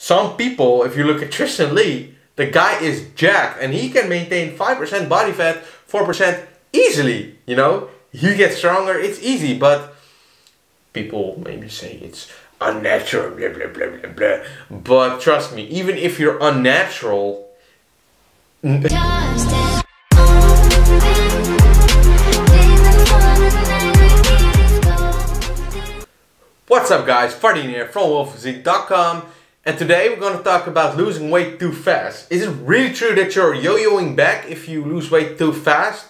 some people, if you look at Tristyn Lee, the guy is jacked and he can maintain 5% body fat, 4% easily, you know. He gets stronger, it's easy, but people maybe say it's unnatural, blah, blah, blah, blah, blah. But trust me, even if you're unnatural, what's up guys, Fardeen here from wolfphysique.com, and today we're going to talk about losing weight too fast. Is it really true that you're yo-yoing back if you lose weight too fast?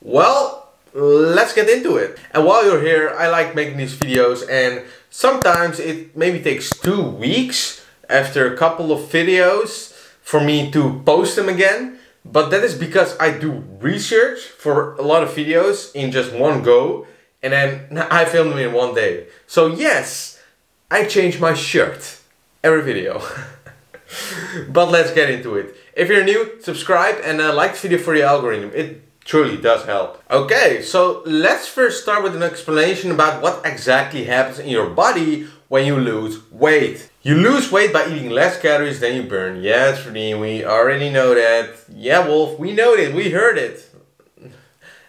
Well, let's get into it. And while you're here, I like making these videos, and sometimes it maybe takes 2 weeks after a couple of videos for me to post them again. But that is because I do research for a lot of videos in just one go, and then I film them in one day. So yes, I change my shirt every video. But let's get into it. If you're new, subscribe and like the video for the algorithm. It truly does help. Okay, so let's first start with an explanation about what exactly happens in your body when you lose weight. You lose weight by eating less calories than you burn. Yes, Tristyn, we already know that. Yeah, Wolf, we know it, we heard it.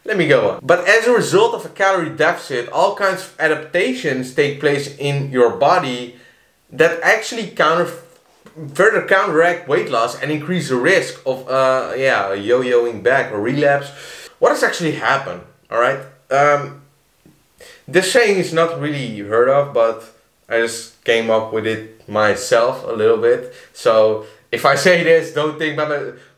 Let me go on. But as a result of a calorie deficit, all kinds of adaptations take place in your body that actually further counteract weight loss and increase the risk of yo-yoing back or relapse. What has actually happened? Alright? This saying is not really heard of, but I just came up with it myself a little bit. So if I say this, don't think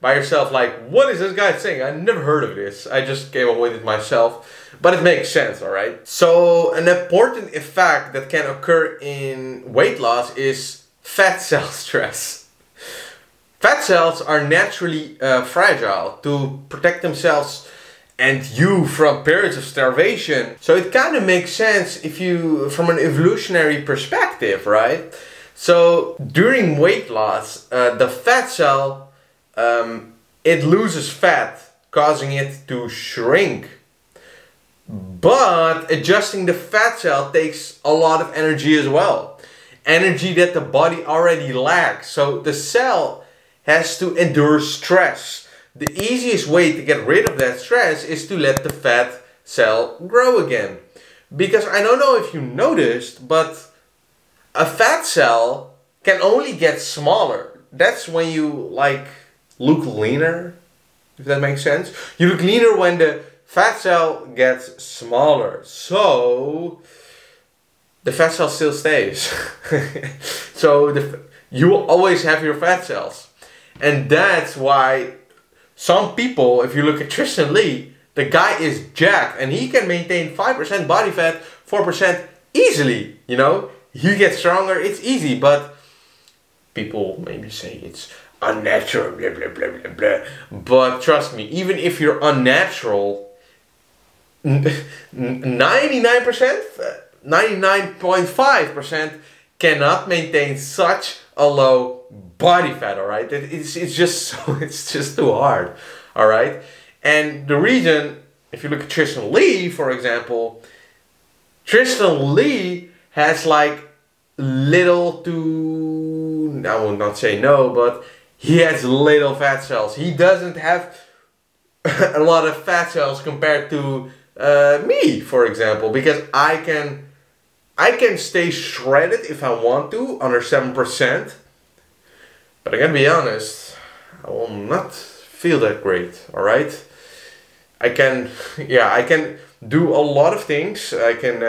by yourself like, what is this guy saying? I never heard of this. I just came up with it myself. But it makes sense, alright? So an important effect that can occur in weight loss is fat cell stress. Fat cells are naturally fragile to protect themselves and you from periods of starvation. So it kind of makes sense if you, from an evolutionary perspective, right? So during weight loss, the fat cell, it loses fat, causing it to shrink. But adjusting the fat cell takes a lot of energy as well. Energy that the body already lacks. So the cell has to endure stress. The easiest way to get rid of that stress is to let the fat cell grow again. Because I don't know if you noticed, but a fat cell can only get smaller. That's when you like look leaner, if that makes sense. You look leaner when the fat cell gets smaller. So the fat cell still stays. So you will always have your fat cells. And that's why some people, if you look at Tristyn Lee, the guy is jacked and he can maintain 5% body fat, 4% easily, you know. He gets stronger, it's easy, but people maybe say it's unnatural, blah, blah, blah, blah, blah. But trust me, even if you're unnatural, 99.5% cannot maintain such a low body fat, alright? It's just too hard, alright? And the reason, if you look at Tristyn Lee, for example, Tristyn Lee has like little to, I will not say no, but he has little fat cells. He doesn't have a lot of fat cells compared to me, for example, because I can stay shredded if I want to, under 7%. But I gotta be honest, I will not feel that great, alright? I can do a lot of things. I can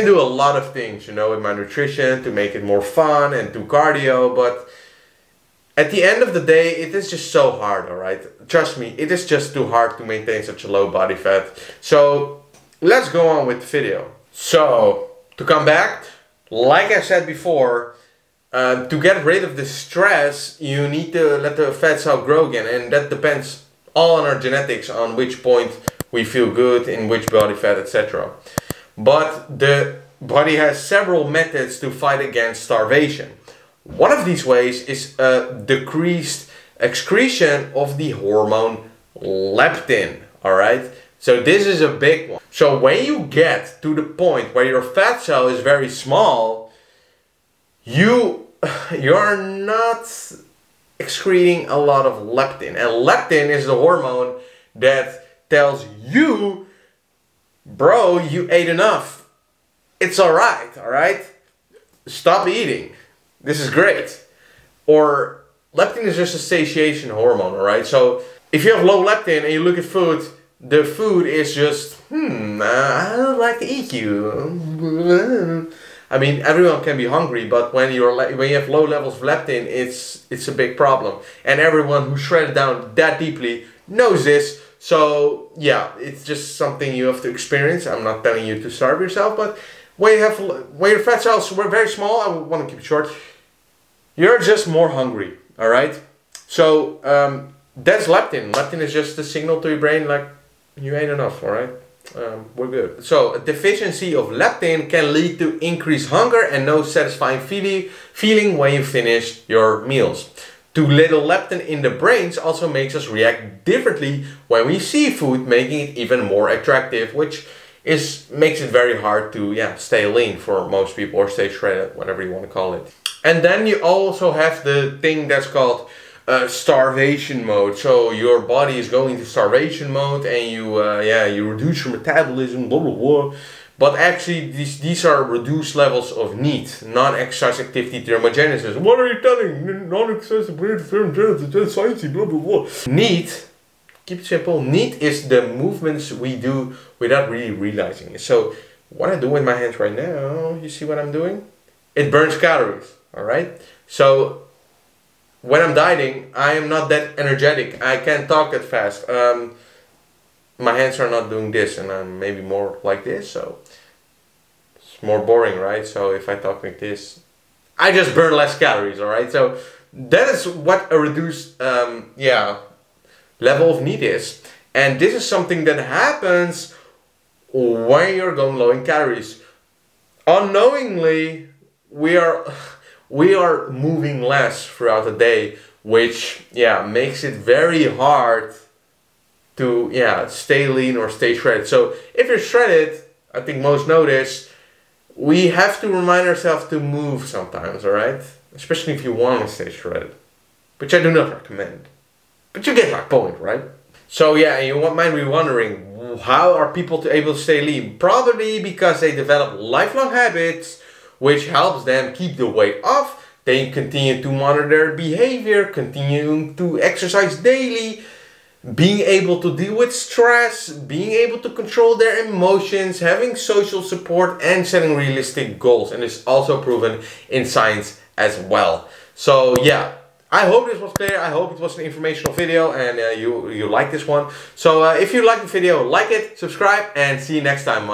do a lot of things, you know, with my nutrition to make it more fun and do cardio, but at the end of the day, it is just so hard, alright? Trust me, it is just too hard to maintain such a low body fat. So let's go on with the video. So to come back, like I said before, to get rid of the stress, you need to let the fat cell grow again, and that depends all on our genetics, on which point we feel good, in which body fat, etc. But the body has several methods to fight against starvation. One of these ways is decreased excretion of the hormone leptin, alright? So this is a big one. So when you get to the point where your fat cell is very small, you're not excreting a lot of leptin. And leptin is the hormone that tells you, bro, you ate enough. It's alright? Stop eating. This is great. Or leptin is just a satiation hormone, alright? So if you have low leptin and you look at food, the food is just, I don't like to eat you. I mean, everyone can be hungry, but when you have low levels of leptin, it's a big problem. And everyone who shredded down that deeply knows this. So yeah, it's just something you have to experience. I'm not telling you to starve yourself, but when your fat cells were very small, I want to keep it short, you're just more hungry, all right? So that's leptin. Leptin is just a signal to your brain like, you ate enough, all right? We're good. So a deficiency of leptin can lead to increased hunger and no satisfying feeling when you finish your meals. Too little leptin in the brains also makes us react differently when we see food, making it even more attractive, which makes it very hard to stay lean for most people, or stay shredded, whatever you want to call it. And then you also have the thing that's called starvation mode. So your body is going to starvation mode, and you reduce your metabolism, blah blah blah. But actually these are reduced levels of need, non-exercise activity thermogenesis. What are you telling? Non-exercise thermogenesis, satiety, blah blah blah. Need, keep it simple, need is the movements we do without really realizing it. So what I do with my hands right now, you see what I'm doing? It burns calories, alright? So when I'm dieting, I am not that energetic. I can't talk that fast. My hands are not doing this, and I'm maybe more like this, so it's more boring, right? So if I talk like this, I just burn less calories, alright? So that is what a reduced level of need is. And this is something that happens when you're going low in calories. Unknowingly, we are moving less throughout the day, which makes it very hard to stay lean or stay shredded. So if you're shredded, I think most know this, we have to remind ourselves to move sometimes, alright? Especially if you want to stay shredded, which I do not recommend. But you get my point, right? So you might be wondering, how are people able to stay lean? Probably because they develop lifelong habits which helps them keep the weight off. They continue to monitor their behavior, continuing to exercise daily, being able to deal with stress, being able to control their emotions, having social support, and setting realistic goals. And it's also proven in science as well. So I hope this was clear. I hope it was an informational video, and you like this one. So if you like the video, like it, subscribe, and see you next time.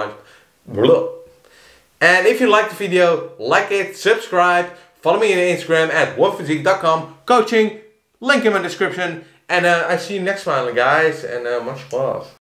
And if you like the video, like it, subscribe, follow me on Instagram at wolfphysique.com, coaching, link in my description. And I see you next time, guys, and much love.